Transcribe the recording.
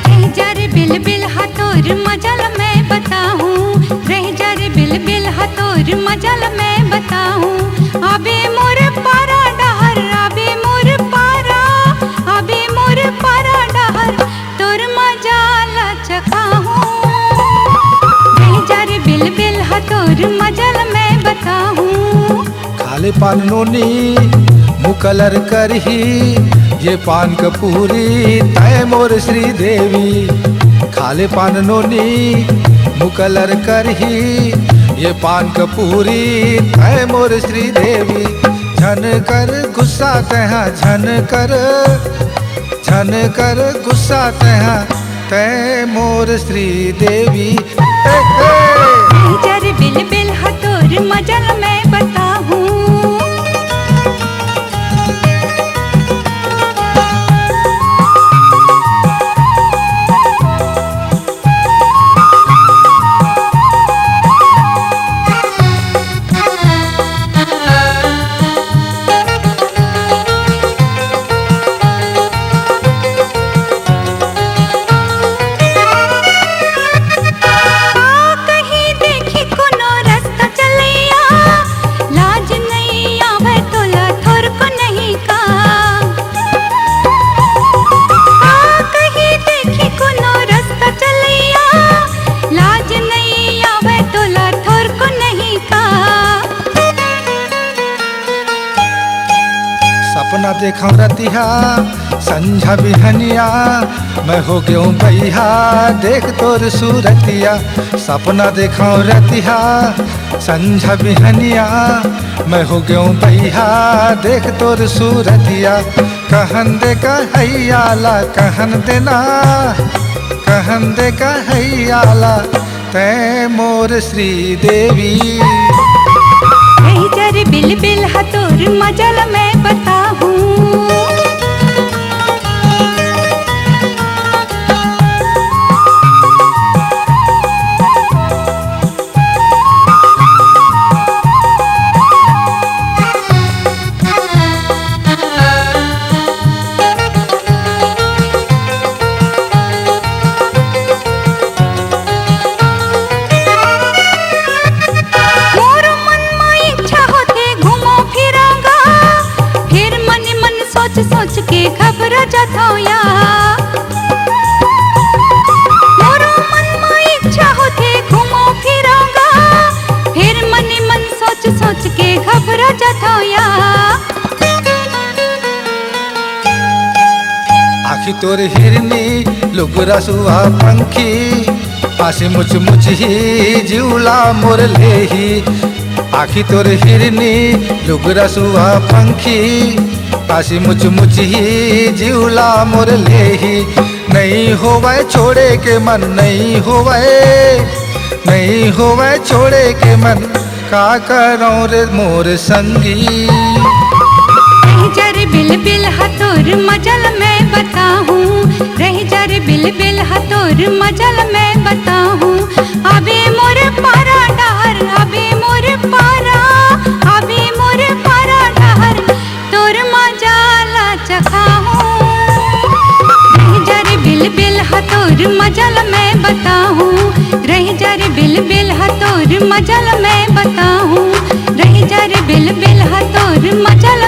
रह जा रे बिल बिल हतोर मजल मैं बताऊं, रह जा रे बिल बिल हतोर मजल मैं बताऊं। अबे मोर पारा डहर, अबे मोर पारा, अबे मोर पारा डहर तोर मजाल चखाऊं। रह जा रे बिल बिल हतोर मजल मैं बताऊं। खाले पान नोनी मुकलर करही, ये पान कपूरी तय मोर श्री देवी। खाले पान नोनी मुकलर करही, ये पान कपूरी तय मोर श्री देवी। झन कर गुस्सा तहा, झन कर गुस्सा तहा तय मोर श्री देवी। रह जा रे बिल बिल हतोर मजल मैं बताऊं। सपना देखा रतिहा संझा बिहनिया, मैं हो गयूं भैया देख तोर सूरतिया। सपना देखा रतिहा संझा बिहनिया, मैं हो गयूं भैया देख तोर सूरतिया। कहन दे कहैयाला, कहन देना, कहन दे कहैयाला तै मोर श्री देवी। रह जा रे बिल बिल हतोर मजल मैं बताऊं। सोच के घबरा जाता या मोरो मन में इच्छा होते घूमो फिरोगा, फिर मन मन सोच सोच के घबरा जाता या। आखी तोर हिरनी लुगरा सुहा पंखी, पासे मुच मुच ही जिउला मोर लेही। आखी तोर हिरनी लुगरा सुहा पंखी, पासी मुच मुच ही जिउला मोर लेही। नहीं होवे छोड़े के मन, नहीं होवे, नहीं होवे छोड़े के मन, का करो रे मोर संगी। रह जा रे बिल बिल हतोर मजल मैं बताऊं, रह जा रे बिल बिल हतोर मजल मैं बताऊं। अबे मोर पारा डहर, अबे मोर पारा, अबे मोर पारा डहर तोर मजाला चखाऊं। रह जा रे बिल बिल हतोर मजल मैं बताऊं, रह जा रे बिल बिल हतोर मजल मैं बताऊं। रह जा रे बिल बिल हतोर मजल